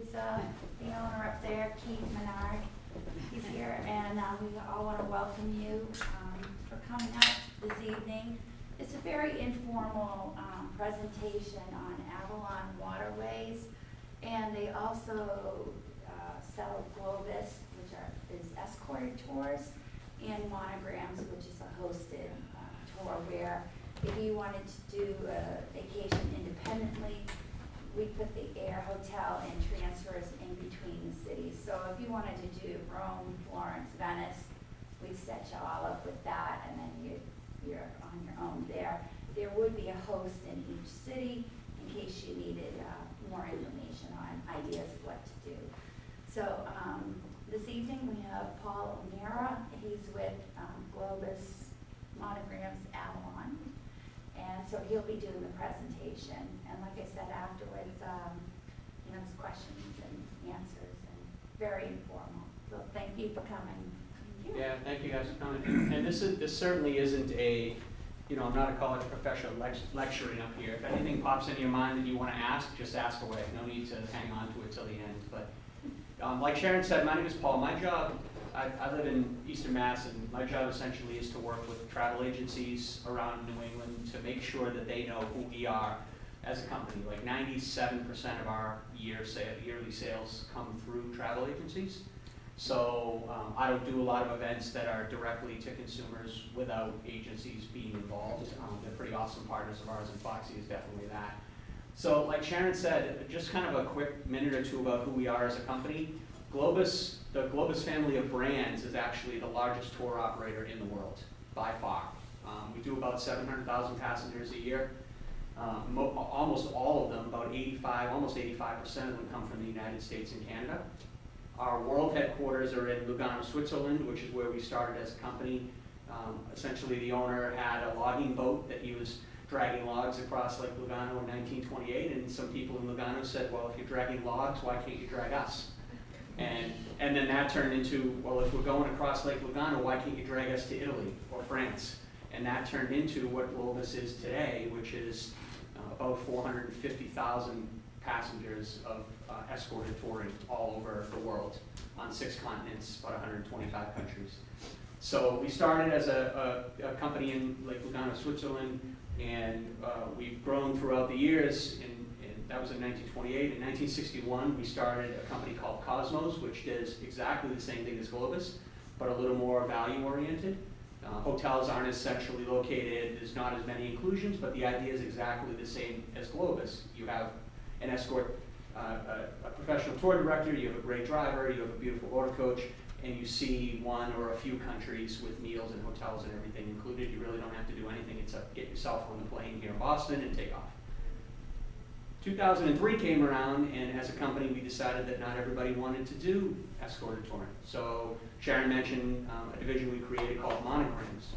He's the owner up there, Keith Menard. He's here, and we all want to welcome you for coming out this evening. It's a very informal presentation on Avalon Waterways, and they also sell Globus, which is escorted tours, and Monograms, which is a hosted tour where if you wanted to do a vacation independently, we put the air, hotel, and transfers in between the cities. So if you wanted to do Rome, Florence, Venice, we'd set you all up with that, and then you're on your own there. There would be a host in each city in case you needed more information on ideas of what to do. So this evening we have Paul O'Meara. He's with Globus Monograms Avalon. And so he'll be doing the presentation. And like I said, afterwards, there's questions and answers, and very informal. So thank you for coming. Thank you. Yeah, thank you guys for coming. And this certainly isn't a, I'm not a college professor lecturing up here. If anything pops into your mind that you want to ask, just ask away. No need to hang on to it till the end. But like Sharon said, my name is Paul. My job, I live in Eastern Mass, and my job essentially is to work with travel agencies around New England to make sure that they know who we are as a company. Like 97% of our yearly sales come through travel agencies. So I don't do a lot of events that are directly to consumers without agencies being involved. They're pretty awesome partners of ours, and Foxy is definitely that. So like Sharon said, just kind of a quick minute or two about who we are as a company. Globus, the Globus family of brands, is actually the largest tour operator in the world, by far. We do about 700,000 passengers a year. Almost all of them, almost 85% of them come from the United States and Canada. Our world headquarters are in Lugano, Switzerland, which is where we started as a company. Essentially, the owner had a logging boat that he was dragging logs across Lake Lugano in 1928, and some people in Lugano said, well, if you're dragging logs, why can't you drag us? And then that turned into, well, if we're going across Lake Lugano, why can't you drag us to Italy or France? And that turned into what Globus is today, which is about 450,000 passengers of escorted touring all over the world on 6 continents, about 125 countries. So we started as a company in Lake Lugano, Switzerland, and we've grown throughout the years. That was in 1928. In 1961, we started a company called Cosmos, which does exactly the same thing as Globus, but a little more value-oriented. Hotels aren't as centrally located. There's not as many inclusions, but the idea is exactly the same as Globus. You have an escort, a professional tour director, you have a great driver, you have a beautiful motor coach, and you see one or a few countries with meals and hotels and everything included. You really don't have to do anything except get yourself on the plane here in Boston and take off. 2003 came around, and as a company we decided that not everybody wanted to do escorted touring. So Sharon mentioned a division we created called Monograms.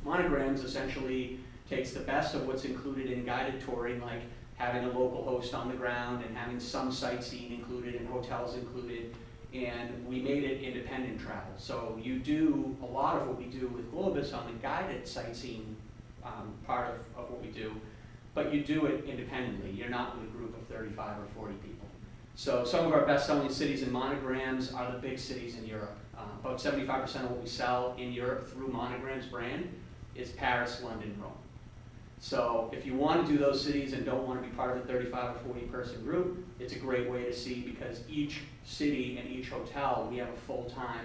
Monograms essentially takes the best of what's included in guided touring, like having a local host on the ground and having some sightseeing included and hotels included, and we made it independent travel. So you do a lot of what we do with Globus on the guided sightseeing part of what we do, but you do it independently. You're not with a group of 35 or 40 people. So some of our best-selling cities in Monograms are the big cities in Europe. About 75% of what we sell in Europe through Monograms brand is Paris, London, Rome. So if you want to do those cities and don't want to be part of the 35 or 40 person group, it's a great way to see, because each city and each hotel, we have a full-time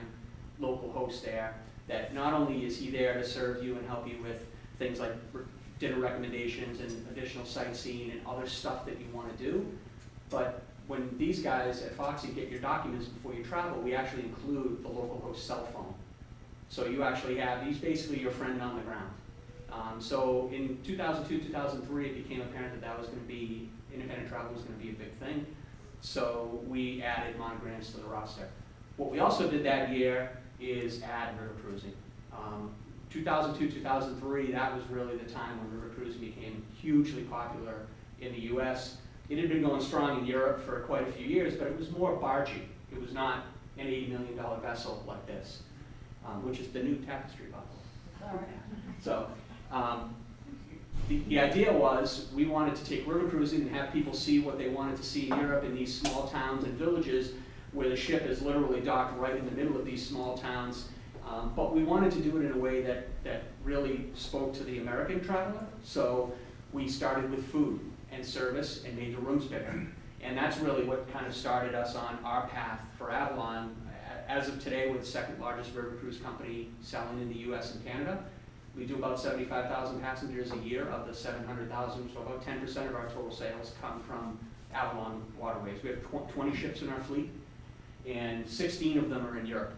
local host there that not only is he there to serve you and help you with things like dinner recommendations and additional sightseeing and other stuff that you want to do, but when these guys at Foxy get your documents before you travel, we actually include the local host cell phone. So you actually have, he's basically your friend on the ground. So in 2002, 2003, it became apparent that was going to be, independent travel was going to be a big thing. So we added Monograms to the roster. What we also did that year is add river cruising. 2002, 2003, that was really the time when river cruising became hugely popular in the US. It had been going strong in Europe for quite a few years, but it was more bargey. It was not an $80 million vessel like this, which is the new tapestry bottle. So The idea was we wanted to take river cruising and have people see what they wanted to see in Europe in these small towns and villages where the ship is literally docked right in the middle of these small towns. But we wanted to do it in a way that really spoke to the American traveler. So we started with food and service and made the rooms bigger. And that's really what kind of started us on our path for Avalon. As of today, we're the second largest river cruise company selling in the US and Canada. We do about 75,000 passengers a year of the 700,000, so about 10% of our total sales come from Avalon Waterways. We have 20 ships in our fleet, and 16 of them are in Europe.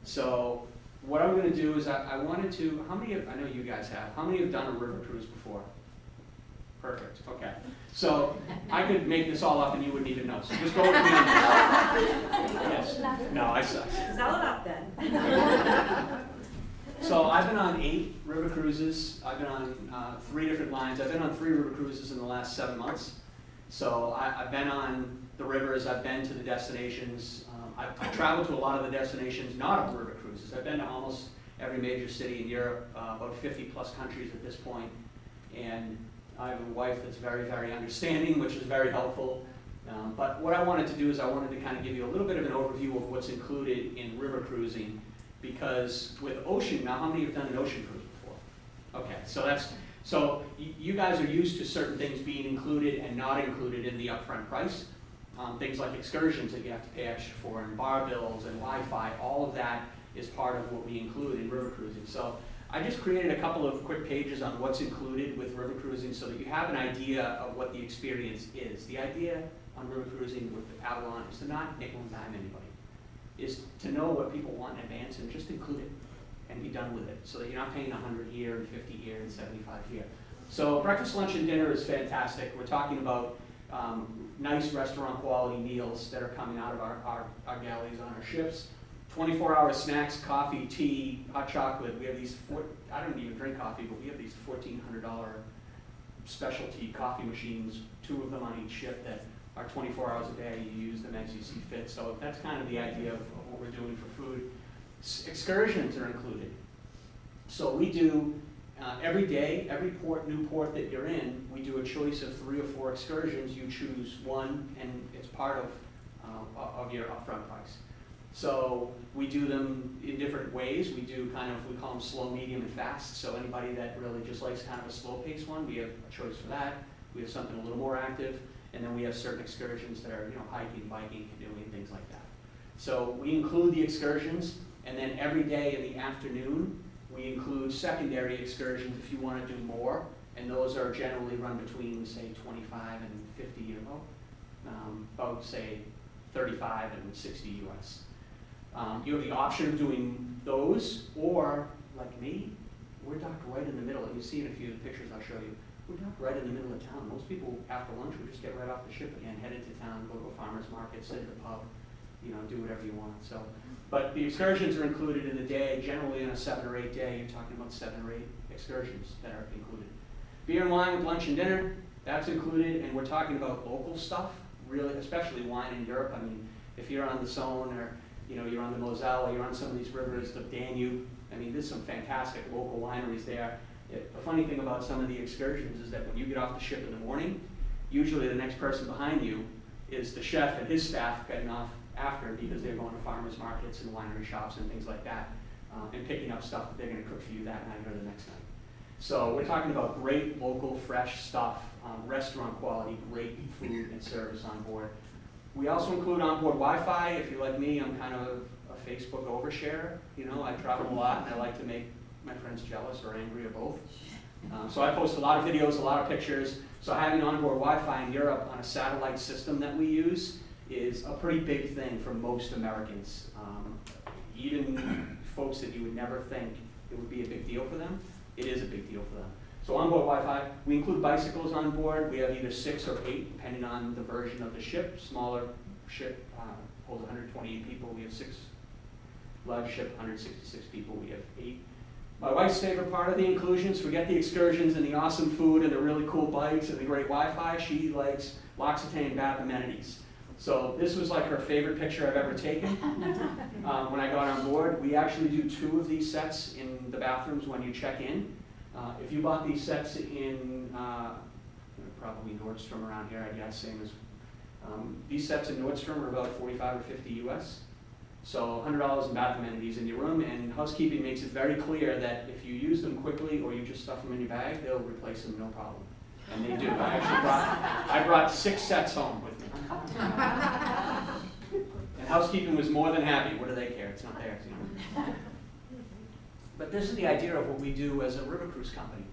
So what I'm going to do is I wanted to, how many of, I know you guys have, how many have done a river cruise before? Perfect, okay. So I could make this all up and you wouldn't even know, so just go with me on this. Yes, no, I suck. Sell it up then. So I've been on 8 river cruises. I've been on 3 different lines. I've been on 3 river cruises in the last 7 months. So I've been on the rivers, I've been to the destinations. I've traveled to a lot of the destinations not on river cruises. I've been to almost every major city in Europe, about 50 plus countries at this point. And I have a wife that's very, very understanding, which is very helpful. But what I wanted to do is I wanted to kind of give you a little bit of an overview of what's included in river cruising. Because with ocean, now how many have done an ocean cruise before? Okay, so you guys are used to certain things being included and not included in the upfront price. Things like excursions that you have to pay extra for, and bar bills and Wi-Fi, all of that is part of what we include in river cruising. So I just created a couple of quick pages on what's included with river cruising so that you have an idea of what the experience is. The idea on river cruising with Avalon is to not nickel and dime anybody. Is to know what people want in advance and just include it and be done with it so that you're not paying 100 here and 50 here and 75 here. So breakfast, lunch, and dinner is fantastic. We're talking about nice restaurant quality meals that are coming out of our galleys on our ships. 24-hour snacks, coffee, tea, hot chocolate. We have these, I don't even drink coffee, but we have these $1,400 specialty coffee machines, 2 of them on each ship that are 24 hours a day. You use them as you see fit. So that's kind of the idea of what we're doing for food. Excursions are included. So we do every day, every new port that you're in, we do a choice of 3 or 4 excursions. You choose one, and it's part of your upfront price. So we do them in different ways. We do kind of, we call them slow, medium, and fast. So anybody that really just likes kind of a slow-paced one, we have a choice for that. We have something a little more active. And then we have certain excursions that are, hiking, biking, canoeing, things like that. So we include the excursions, and then every day in the afternoon, we include secondary excursions if you want to do more, and those are generally run between, say, 25 and 50 euro, about, say, 35 and 60 US. You have the option of doing those, or, like me, we're docked right in the middle. You see in a few of the pictures I'll show you. We're docked right in the middle of town. Most people, after lunch, would just get right off the ship again, head into town, go to a farmer's market, sit at the pub, do whatever you want. So, but the excursions are included in the day. Generally, on a 7 or 8 day, you're talking about 7 or 8 excursions that are included. Beer and wine with lunch and dinner, that's included, and we're talking about local stuff, really, especially wine in Europe. I mean, if you're on the Saône or you're on the Moselle, or you're on some of these rivers, the Danube. I mean, there's some fantastic local wineries there. The funny thing about some of the excursions is that when you get off the ship in the morning, usually the next person behind you is the chef and his staff getting off after because they're going to farmers markets and winery shops and things like that, and picking up stuff that they're going to cook for you that night or the next night. So we're talking about great local fresh stuff, restaurant quality, great food and service on board. We also include onboard Wi-Fi. If you're like me, I'm kind of a Facebook oversharer. I travel a lot and I like to make my friends jealous or angry or both. So I post a lot of videos, a lot of pictures. So having onboard Wi-Fi in Europe on a satellite system that we use is a pretty big thing for most Americans. Even folks that you would never think it would be a big deal for them, it is a big deal for them. So onboard Wi-Fi, we include bicycles on board. We have either 6 or 8, depending on the version of the ship. Smaller ship holds 128 people. We have 6. Large ship, 166 people. We have 8. My wife's favorite part of the inclusions, forget the excursions and the awesome food and the really cool bikes and the great Wi-Fi, she likes L'Occitane bath amenities. So this was like her favorite picture I've ever taken when I got on board. We actually do 2 of these sets in the bathrooms when you check in. If you bought these sets in probably Nordstrom around here, I'd guess same as these sets in Nordstrom are about 45 or 50 US. So $100 in bath amenities in your room, and housekeeping makes it very clear that if you use them quickly or you just stuff them in your bag, they'll replace them no problem. And they do. I brought 6 sets home with me. And housekeeping was more than happy. What do they care? It's not theirs, you know. But this is the idea of what we do as a river cruise company.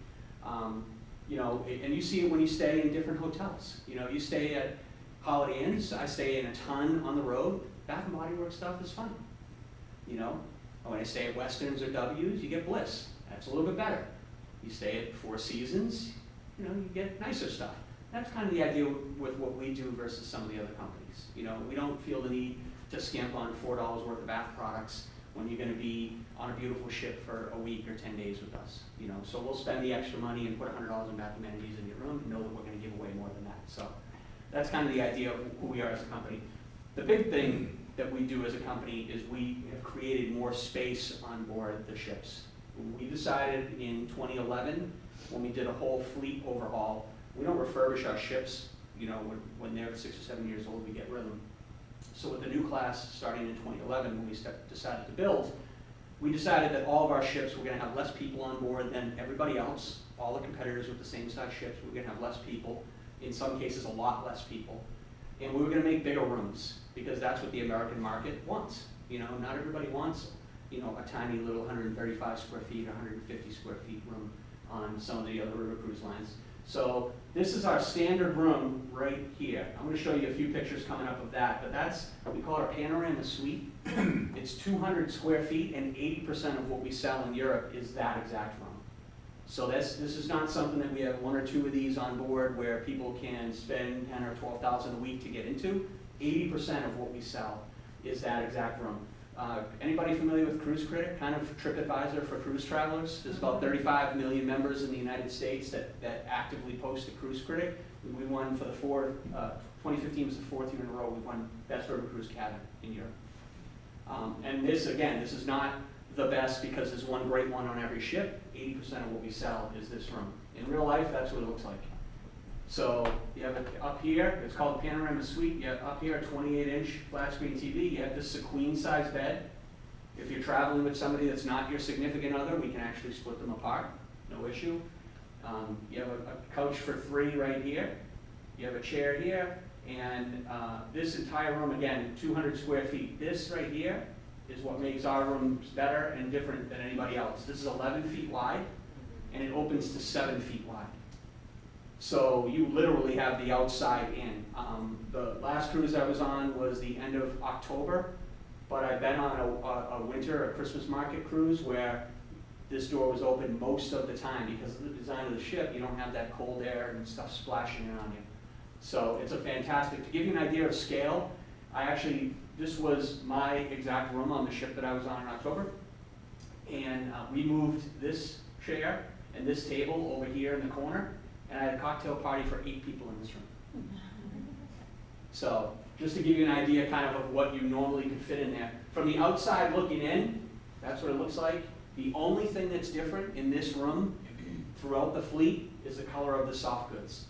You know, and you see it when you stay in different hotels. You know, you stay at Holiday Inns. I stay in a ton on the road. Bath and Body Works stuff is fun. You know, when I stay at Westerns or W's, you get Bliss. That's a little bit better. You stay at Four Seasons, you know, you get nicer stuff. That's kind of the idea with what we do versus some of the other companies. You know, we don't feel the need to skimp on $4 worth of bath products when you're going to be on a beautiful ship for a week or 10 days with us. You know, so we'll spend the extra money and put $100 in bath amenities in your room and know that we're going to give away more than that. So that's kind of the idea of who we are as a company. The big thing that we do as a company is we have created more space on board the ships. We decided in 2011, when we did a whole fleet overhaul, we don't refurbish our ships, you know, when they're 6 or 7 years old, we get rid of them. So with the new class starting in 2011, when we decided to build, we decided that all of our ships were going to have less people on board than everybody else. All the competitors with the same size ships, we were going to have less people, in some cases a lot less people. And we were going to make bigger rooms, because that's what the American market wants. You know, not everybody wants, you know, a tiny little 135 square feet, 150 square feet room on some of the other river cruise lines. So this is our standard room right here. I'm going to show you a few pictures coming up of that, but that's, we call it a panorama suite. It's 200 square feet, and 80% of what we sell in Europe is that exact room. So this is not something that we have 1 or 2 of these on board where people can spend 10 or 12,000 a week to get into. 80% of what we sell is that exact room. Anybody familiar with Cruise Critic, kind of TripAdvisor for cruise travelers? There's about 35 million members in the United States that actively post to Cruise Critic. We won for the 2015 was the 4th year in a row, we won Best River Cruise Cabin in Europe. And this, again, this is not the best because there's one great one on every ship. 80% of what we sell is this room. In real life, that's what it looks like. So you have it up here, it's called the Panorama Suite. You have up here a 28-inch flat screen TV. You have this is a queen size bed. If you're traveling with somebody that's not your significant other, we can actually split them apart, no issue. You have a couch for 3 right here. You have a chair here, and this entire room, again, 200 square feet. This right here is what makes our rooms better and different than anybody else. This is 11 feet wide, and it opens to 7 feet wide. So you literally have the outside in. The last cruise I was on was the end of October, but I've been on a winter, a Christmas market cruise where this door was open most of the time because of the design of the ship. You don't have that cold air and stuff splashing around you. So it's a fantastic, to give you an idea of scale, this was my exact room on the ship that I was on in October. And we moved this chair and this table over here in the corner, and I had a cocktail party for 8 people in this room. So just to give you an idea kind of what you normally could fit in there. From the outside looking in, that's what it looks like. The only thing that's different in this room throughout the fleet is the color of the soft goods.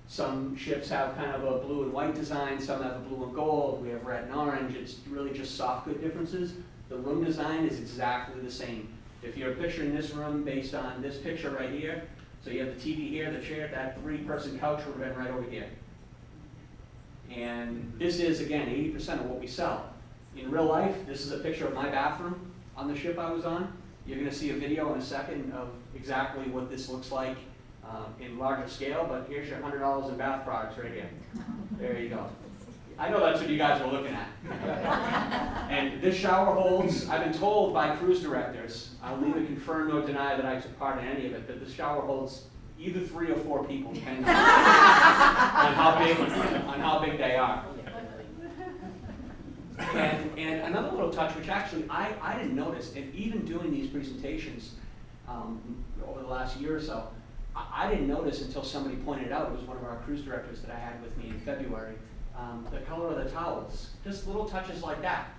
Some ships have kind of a blue and white design, some have a blue and gold, we have red and orange. It's really just soft good differences. The room design is exactly the same. If you're picturing this room based on this picture right here, so you have the TV here, the chair, that 3-person couch would have been right over here. And this is, again, 80% of what we sell. In real life, this is a picture of my bathroom on the ship I was on. You're going to see a video in a second of exactly what this looks like in larger scale, but here's your $100 in bath products right here. There you go. I know that's what you guys were looking at. And this shower holds, I've been told by cruise directors, I'll neither confirm nor deny that I took part in any of it, but this shower holds either 3 or 4 people, depending on how big they are. And another little touch, which actually I didn't notice, and even doing these presentations over the last year or so, I didn't notice until somebody pointed out. It was one of our cruise directors that I had with me in February. The color of the towels, just little touches like that.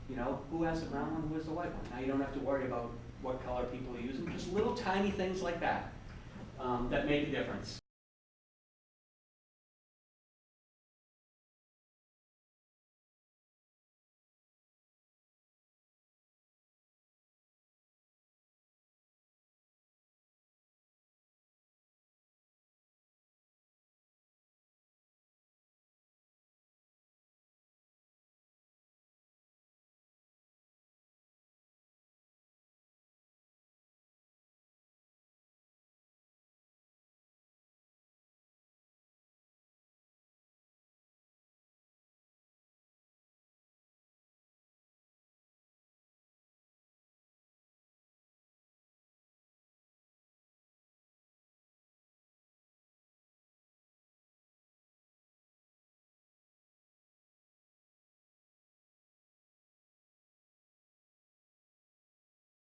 You know, who has the brown one, who has the white one? Now you don't have to worry about what color people are using, just little tiny things like that. that make a difference.